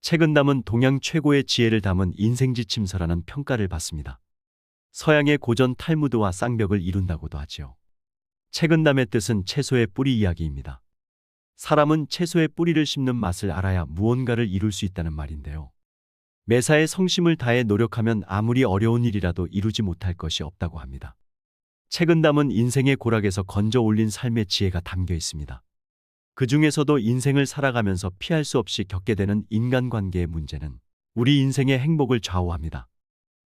책은 담은 동양 최고의 지혜를 담은 인생지침서라는 평가를 받습니다. 서양의 고전 탈무드와 쌍벽을 이룬다고도 하지요. 책은담의 뜻은 채소의 뿌리 이야기입니다. 사람은 채소의 뿌리를 씹는 맛을 알아야 무언가를 이룰 수 있다는 말인데요. 매사에 성심을 다해 노력하면 아무리 어려운 일이라도 이루지 못할 것이 없다고 합니다. 책은담은 인생의 고락에서 건져 올린 삶의 지혜가 담겨 있습니다. 그 중에서도 인생을 살아가면서 피할 수 없이 겪게 되는 인간관계의 문제는 우리 인생의 행복을 좌우합니다.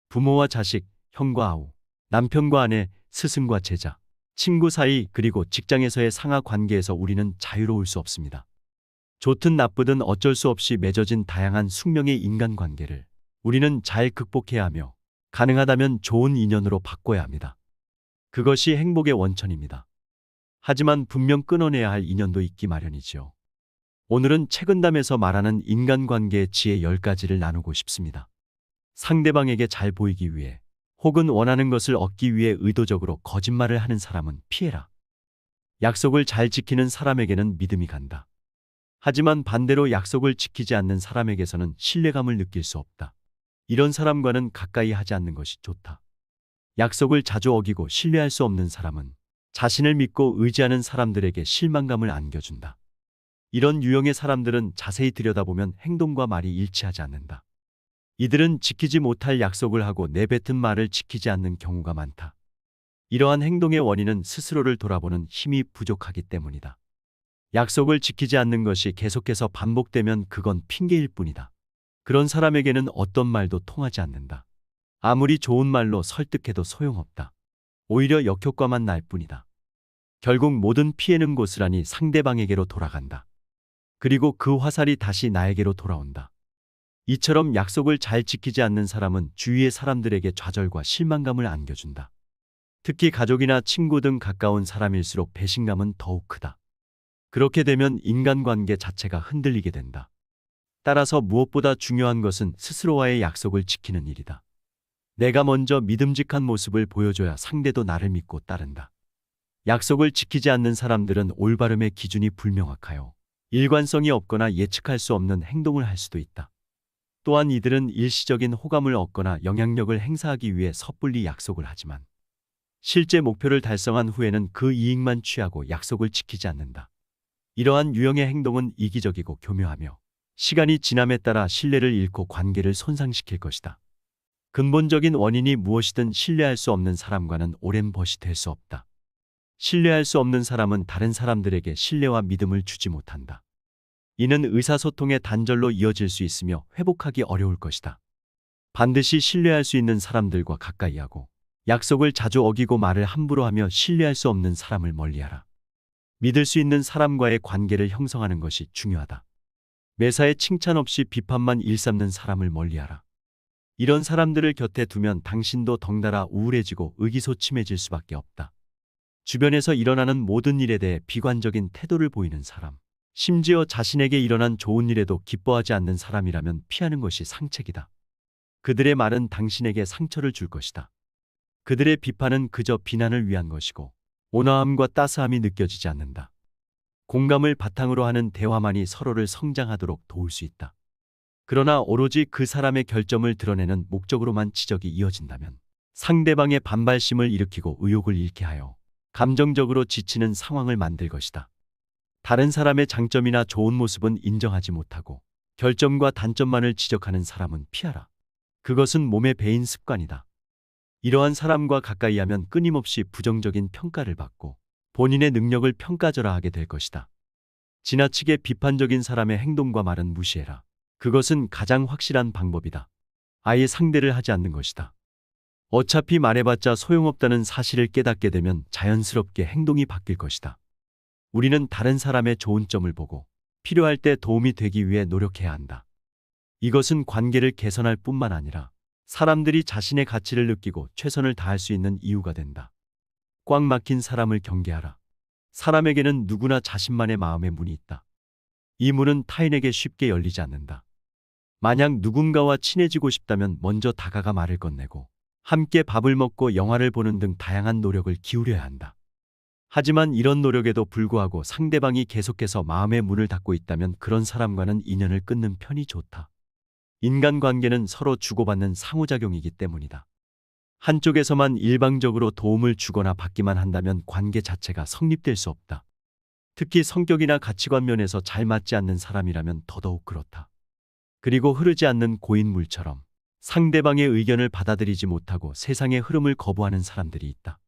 부모와 자식, 형과 아우, 남편과 아내, 스승과 제자, 친구 사이 그리고 직장에서의 상하 관계에서 우리는 자유로울 수 없습니다. 좋든 나쁘든 어쩔 수 없이 맺어진 다양한 숙명의 인간관계를 우리는 잘 극복해야 하며 가능하다면 좋은 인연으로 바꿔야 합니다. 그것이 행복의 원천입니다. 하지만 분명 끊어내야 할 인연도 있기 마련이지요. 오늘은 책은담에서 말하는 인간관계의 지혜 10가지를 나누고 싶습니다. 상대방에게 잘 보이기 위해 혹은 원하는 것을 얻기 위해 의도적으로 거짓말을 하는 사람은 피해라. 약속을 잘 지키는 사람에게는 믿음이 간다. 하지만 반대로 약속을 지키지 않는 사람에게서는 신뢰감을 느낄 수 없다. 이런 사람과는 가까이 하지 않는 것이 좋다. 약속을 자주 어기고 신뢰할 수 없는 사람은 자신을 믿고 의지하는 사람들에게 실망감을 안겨준다. 이런 유형의 사람들은 자세히 들여다보면 행동과 말이 일치하지 않는다. 이들은 지키지 못할 약속을 하고 내뱉은 말을 지키지 않는 경우가 많다. 이러한 행동의 원인은 스스로를 돌아보는 힘이 부족하기 때문이다. 약속을 지키지 않는 것이 계속해서 반복되면 그건 핑계일 뿐이다. 그런 사람에게는 어떤 말도 통하지 않는다. 아무리 좋은 말로 설득해도 소용없다. 오히려 역효과만 날 뿐이다. 결국 모든 피해는 고스란히 상대방에게로 돌아간다. 그리고 그 화살이 다시 나에게로 돌아온다. 이처럼 약속을 잘 지키지 않는 사람은 주위의 사람들에게 좌절과 실망감을 안겨준다. 특히 가족이나 친구 등 가까운 사람일수록 배신감은 더욱 크다. 그렇게 되면 인간관계 자체가 흔들리게 된다. 따라서 무엇보다 중요한 것은 스스로와의 약속을 지키는 일이다. 내가 먼저 믿음직한 모습을 보여줘야 상대도 나를 믿고 따른다. 약속을 지키지 않는 사람들은 올바름의 기준이 불명확하여 일관성이 없거나 예측할 수 없는 행동을 할 수도 있다. 또한 이들은 일시적인 호감을 얻거나 영향력을 행사하기 위해 섣불리 약속을 하지만 실제 목표를 달성한 후에는 그 이익만 취하고 약속을 지키지 않는다. 이러한 유형의 행동은 이기적이고 교묘하며 시간이 지남에 따라 신뢰를 잃고 관계를 손상시킬 것이다. 근본적인 원인이 무엇이든 신뢰할 수 없는 사람과는 오랜 벗이 될 수 없다. 신뢰할 수 없는 사람은 다른 사람들에게 신뢰와 믿음을 주지 못한다. 이는 의사소통의 단절로 이어질 수 있으며 회복하기 어려울 것이다. 반드시 신뢰할 수 있는 사람들과 가까이 하고 약속을 자주 어기고 말을 함부로 하며 신뢰할 수 없는 사람을 멀리하라. 믿을 수 있는 사람과의 관계를 형성하는 것이 중요하다. 매사에 칭찬 없이 비판만 일삼는 사람을 멀리하라. 이런 사람들을 곁에 두면 당신도 덩달아 우울해지고 의기소침해질 수밖에 없다. 주변에서 일어나는 모든 일에 대해 비관적인 태도를 보이는 사람, 심지어 자신에게 일어난 좋은 일에도 기뻐하지 않는 사람이라면 피하는 것이 상책이다. 그들의 말은 당신에게 상처를 줄 것이다. 그들의 비판은 그저 비난을 위한 것이고 온화함과 따스함이 느껴지지 않는다. 공감을 바탕으로 하는 대화만이 서로를 성장하도록 도울 수 있다. 그러나 오로지 그 사람의 결점을 드러내는 목적으로만 지적이 이어진다면 상대방의 반발심을 일으키고 의욕을 잃게 하여 감정적으로 지치는 상황을 만들 것이다. 다른 사람의 장점이나 좋은 모습은 인정하지 못하고 결점과 단점만을 지적하는 사람은 피하라. 그것은 몸에 배인 습관이다. 이러한 사람과 가까이 하면 끊임없이 부정적인 평가를 받고 본인의 능력을 평가절하하게 될 것이다. 지나치게 비판적인 사람의 행동과 말은 무시해라. 그것은 가장 확실한 방법이다. 아예 상대를 하지 않는 것이다. 어차피 말해봤자 소용없다는 사실을 깨닫게 되면 자연스럽게 행동이 바뀔 것이다. 우리는 다른 사람의 좋은 점을 보고 필요할 때 도움이 되기 위해 노력해야 한다. 이것은 관계를 개선할 뿐만 아니라 사람들이 자신의 가치를 느끼고 최선을 다할 수 있는 이유가 된다. 꽉 막힌 사람을 경계하라. 사람에게는 누구나 자신만의 마음의 문이 있다. 이 문은 타인에게 쉽게 열리지 않는다. 만약 누군가와 친해지고 싶다면 먼저 다가가 말을 건네고 함께 밥을 먹고 영화를 보는 등 다양한 노력을 기울여야 한다. 하지만 이런 노력에도 불구하고 상대방이 계속해서 마음의 문을 닫고 있다면 그런 사람과는 인연을 끊는 편이 좋다. 인간관계는 서로 주고받는 상호작용이기 때문이다. 한쪽에서만 일방적으로 도움을 주거나 받기만 한다면 관계 자체가 성립될 수 없다. 특히 성격이나 가치관 면에서 잘 맞지 않는 사람이라면 더더욱 그렇다. 그리고 흐르지 않는 고인물처럼 상대방의 의견을 받아들이지 못하고 세상의 흐름을 거부하는 사람들이 있다.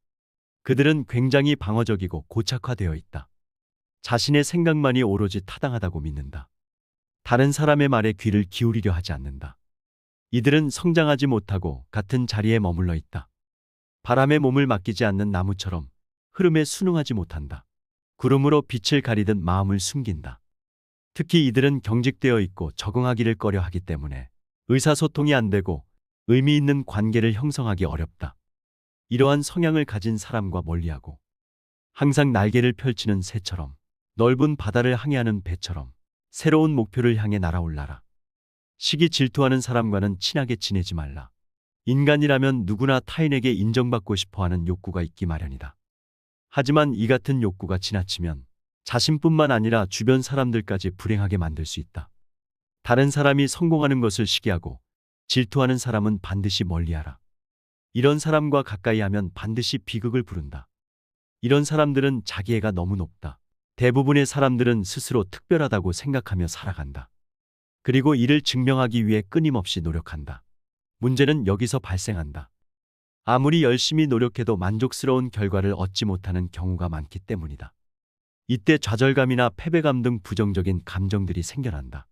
그들은 굉장히 방어적이고 고착화되어 있다. 자신의 생각만이 오로지 타당하다고 믿는다. 다른 사람의 말에 귀를 기울이려 하지 않는다. 이들은 성장하지 못하고 같은 자리에 머물러 있다. 바람에 몸을 맡기지 않는 나무처럼 흐름에 순응하지 못한다. 구름으로 빛을 가리듯 마음을 숨긴다. 특히 이들은 경직되어 있고 적응하기를 꺼려 하기 때문에 의사소통이 안 되고 의미 있는 관계를 형성하기 어렵다. 이러한 성향을 가진 사람과 멀리하고 항상 날개를 펼치는 새처럼 넓은 바다를 항해하는 배처럼 새로운 목표를 향해 날아올라라. 시기 질투하는 사람과는 친하게 지내지 말라. 인간이라면 누구나 타인에게 인정받고 싶어하는 욕구가 있기 마련이다. 하지만 이 같은 욕구가 지나치면 자신뿐만 아니라 주변 사람들까지 불행하게 만들 수 있다. 다른 사람이 성공하는 것을 시기하고 질투하는 사람은 반드시 멀리하라. 이런 사람과 가까이 하면 반드시 비극을 부른다. 이런 사람들은 자기애가 너무 높다. 대부분의 사람들은 스스로 특별하다고 생각하며 살아간다. 그리고 이를 증명하기 위해 끊임없이 노력한다. 문제는 여기서 발생한다. 아무리 열심히 노력해도 만족스러운 결과를 얻지 못하는 경우가 많기 때문이다. 이때 좌절감이나 패배감 등 부정적인 감정들이 생겨난다.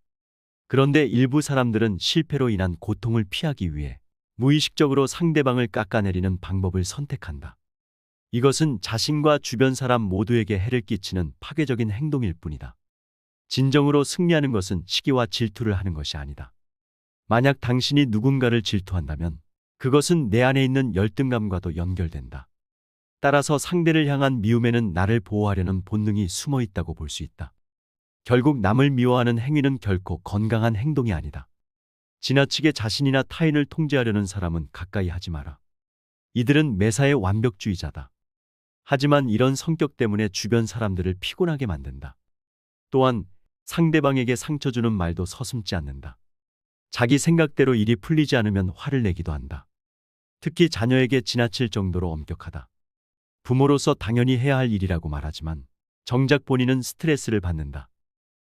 그런데 일부 사람들은 실패로 인한 고통을 피하기 위해 무의식적으로 상대방을 깎아내리는 방법을 선택한다. 이것은 자신과 주변 사람 모두에게 해를 끼치는 파괴적인 행동일 뿐이다. 진정으로 승리하는 것은 시기와 질투를 하는 것이 아니다. 만약 당신이 누군가를 질투한다면 그것은 내 안에 있는 열등감과도 연결된다. 따라서 상대를 향한 미움에는 나를 보호하려는 본능이 숨어 있다고 볼 수 있다. 결국 남을 미워하는 행위는 결코 건강한 행동이 아니다. 지나치게 자신이나 타인을 통제하려는 사람은 가까이 하지 마라. 이들은 매사에 완벽주의자다. 하지만 이런 성격 때문에 주변 사람들을 피곤하게 만든다. 또한 상대방에게 상처 주는 말도 서슴지 않는다. 자기 생각대로 일이 풀리지 않으면 화를 내기도 한다. 특히 자녀에게 지나칠 정도로 엄격하다. 부모로서 당연히 해야 할 일이라고 말하지만 정작 본인은 스트레스를 받는다.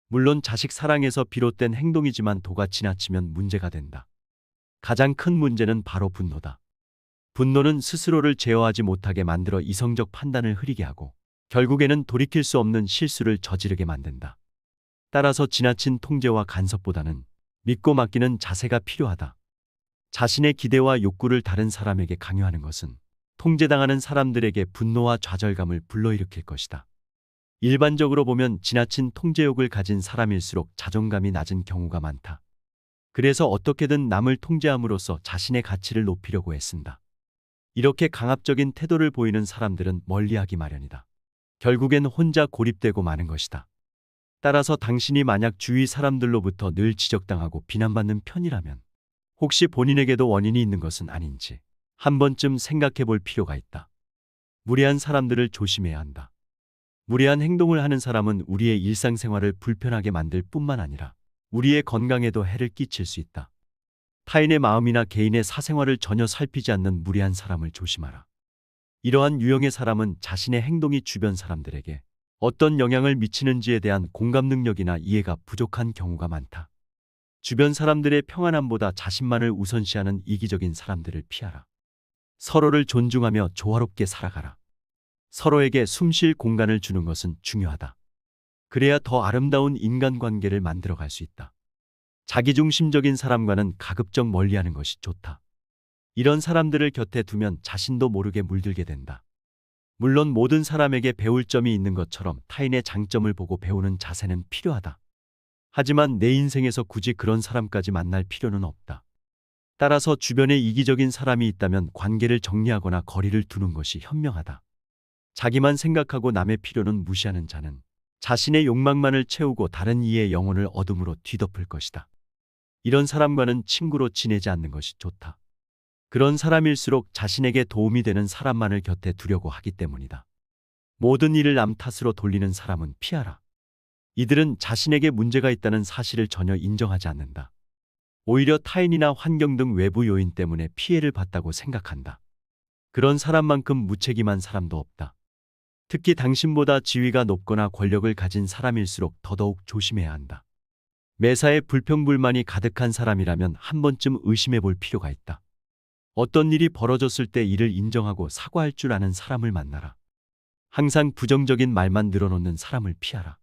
물론 자식 사랑에서 비롯된 행동이지만 도가 지나치면 문제가 된다. 가장 큰 문제는 바로 분노다. 분노는 스스로를 제어하지 못하게 만들어 이성적 판단을 흐리게 하고 결국에는 돌이킬 수 없는 실수를 저지르게 만든다. 따라서 지나친 통제와 간섭보다는 믿고 맡기는 자세가 필요하다. 자신의 기대와 욕구를 다른 사람에게 강요하는 것은 통제당하는 사람들에게 분노와 좌절감을 불러일으킬 것이다. 일반적으로 보면 지나친 통제욕을 가진 사람일수록 자존감이 낮은 경우가 많다. 그래서 어떻게든 남을 통제함으로써 자신의 가치를 높이려고 애쓴다. 이렇게 강압적인 태도를 보이는 사람들은 멀리하기 마련이다. 결국엔 혼자 고립되고 마는 것이다. 따라서 당신이 만약 주위 사람들로부터 늘 지적당하고 비난받는 편이라면 혹시 본인에게도 원인이 있는 것은 아닌지 한 번쯤 생각해 볼 필요가 있다. 무례한 사람들을 조심해야 한다. 무례한 행동을 하는 사람은 우리의 일상생활을 불편하게 만들 뿐만 아니라 우리의 건강에도 해를 끼칠 수 있다. 타인의 마음이나 개인의 사생활을 전혀 살피지 않는 무례한 사람을 조심하라. 이러한 유형의 사람은 자신의 행동이 주변 사람들에게 어떤 영향을 미치는지에 대한 공감 능력이나 이해가 부족한 경우가 많다. 주변 사람들의 평안함보다 자신만을 우선시하는 이기적인 사람들을 피하라. 서로를 존중하며 조화롭게 살아가라. 서로에게 숨 쉴 공간을 주는 것은 중요하다. 그래야 더 아름다운 인간관계를 만들어갈 수 있다. 자기중심적인 사람과는 가급적 멀리하는 것이 좋다. 이런 사람들을 곁에 두면 자신도 모르게 물들게 된다. 물론 모든 사람에게 배울 점이 있는 것처럼 타인의 장점을 보고 배우는 자세는 필요하다. 하지만 내 인생에서 굳이 그런 사람까지 만날 필요는 없다. 따라서 주변에 이기적인 사람이 있다면 관계를 정리하거나 거리를 두는 것이 현명하다. 자기만 생각하고 남의 필요는 무시하는 자는 자신의 욕망만을 채우고 다른 이의 영혼을 어둠으로 뒤덮을 것이다. 이런 사람과는 친구로 지내지 않는 것이 좋다. 그런 사람일수록 자신에게 도움이 되는 사람만을 곁에 두려고 하기 때문이다. 모든 일을 남 탓으로 돌리는 사람은 피하라. 이들은 자신에게 문제가 있다는 사실을 전혀 인정하지 않는다. 오히려 타인이나 환경 등 외부 요인 때문에 피해를 봤다고 생각한다. 그런 사람만큼 무책임한 사람도 없다. 특히 당신보다 지위가 높거나 권력을 가진 사람일수록 더더욱 조심해야 한다. 매사에 불평불만이 가득한 사람이라면 한 번쯤 의심해 볼 필요가 있다. 어떤 일이 벌어졌을 때 이를 인정하고 사과할 줄 아는 사람을 만나라. 항상 부정적인 말만 늘어놓는 사람을 피하라.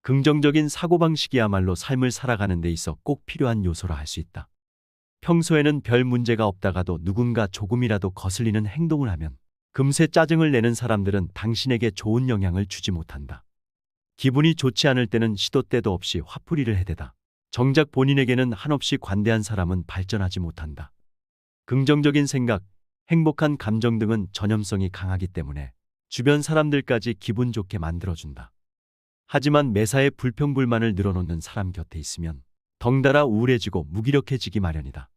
긍정적인 사고방식이야말로 삶을 살아가는 데 있어 꼭 필요한 요소라 할 수 있다. 평소에는 별 문제가 없다가도 누군가 조금이라도 거슬리는 행동을 하면 금세 짜증을 내는 사람들은 당신에게 좋은 영향을 주지 못한다. 기분이 좋지 않을 때는 시도 때도 없이 화풀이를 해대다. 정작 본인에게는 한없이 관대한 사람은 발전하지 못한다. 긍정적인 생각, 행복한 감정 등은 전염성이 강하기 때문에 주변 사람들까지 기분 좋게 만들어준다. 하지만 매사에 불평불만을 늘어놓는 사람 곁에 있으면 덩달아 우울해지고 무기력해지기 마련이다.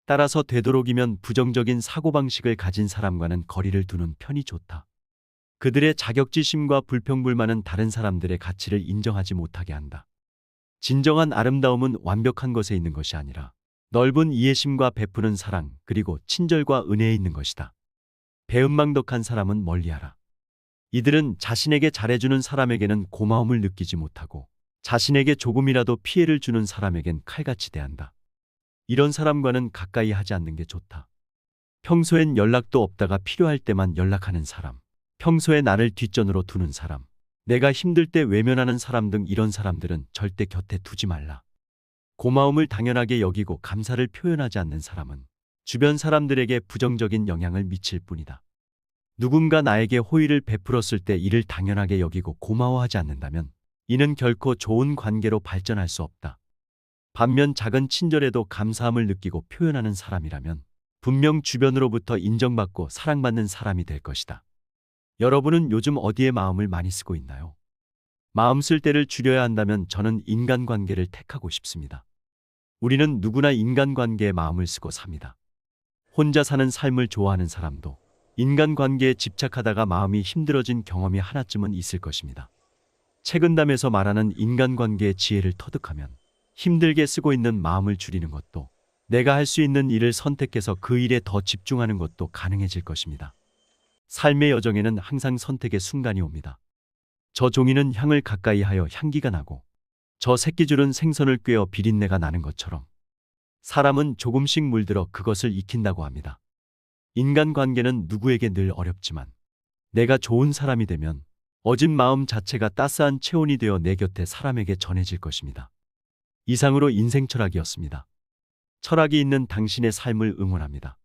따라서 되도록이면 부정적인 사고방식을 가진 사람과는 거리를 두는 편이 좋다. 그들의 자격지심과 불평불만은 다른 사람들의 가치를 인정하지 못하게 한다. 진정한 아름다움은 완벽한 것에 있는 것이 아니라 넓은 이해심과 베푸는 사랑 그리고 친절과 은혜에 있는 것이다. 배은망덕한 사람은 멀리하라. 이들은 자신에게 잘해주는 사람에게는 고마움을 느끼지 못하고 자신에게 조금이라도 피해를 주는 사람에겐 칼같이 대한다. 이런 사람과는 가까이 하지 않는 게 좋다. 평소엔 연락도 없다가 필요할 때만 연락하는 사람, 평소에 나를 뒷전으로 두는 사람, 내가 힘들 때 외면하는 사람 등 이런 사람들은 절대 곁에 두지 말라. 고마움을 당연하게 여기고 감사를 표현하지 않는 사람은 주변 사람들에게 부정적인 영향을 미칠 뿐이다. 누군가 나에게 호의를 베풀었을 때 이를 당연하게 여기고 고마워하지 않는다면 이는 결코 좋은 관계로 발전할 수 없다. 반면 작은 친절에도 감사함을 느끼고 표현하는 사람이라면 분명 주변으로부터 인정받고 사랑받는 사람이 될 것이다. 여러분은 요즘 어디에 마음을 많이 쓰고 있나요? 마음 쓸 때를 줄여야 한다면 저는 인간관계를 택하고 싶습니다. 우리는 누구나 인간관계에 마음을 쓰고 삽니다. 혼자 사는 삶을 좋아하는 사람도 인간관계에 집착하다가 마음이 힘들어진 경험이 하나쯤은 있을 것입니다. 책은담에서 말하는 인간관계의 지혜를 터득하면 힘들게 쓰고 있는 마음을 줄이는 것도 내가 할 수 있는 일을 선택해서 그 일에 더 집중하는 것도 가능해질 것입니다. 삶의 여정에는 항상 선택의 순간이 옵니다. 저 종이는 향을 가까이 하여 향기가 나고 저 새끼줄은 생선을 꿰어 비린내가 나는 것처럼 사람은 조금씩 물들어 그것을 익힌다고 합니다. 인간관계는 누구에게 늘 어렵지만 내가 좋은 사람이 되면 어진 마음 자체가 따스한 체온이 되어 내 곁에 사람에게 전해질 것입니다. 이상으로 인생철학이었습니다. 철학이 있는 당신의 삶을 응원합니다.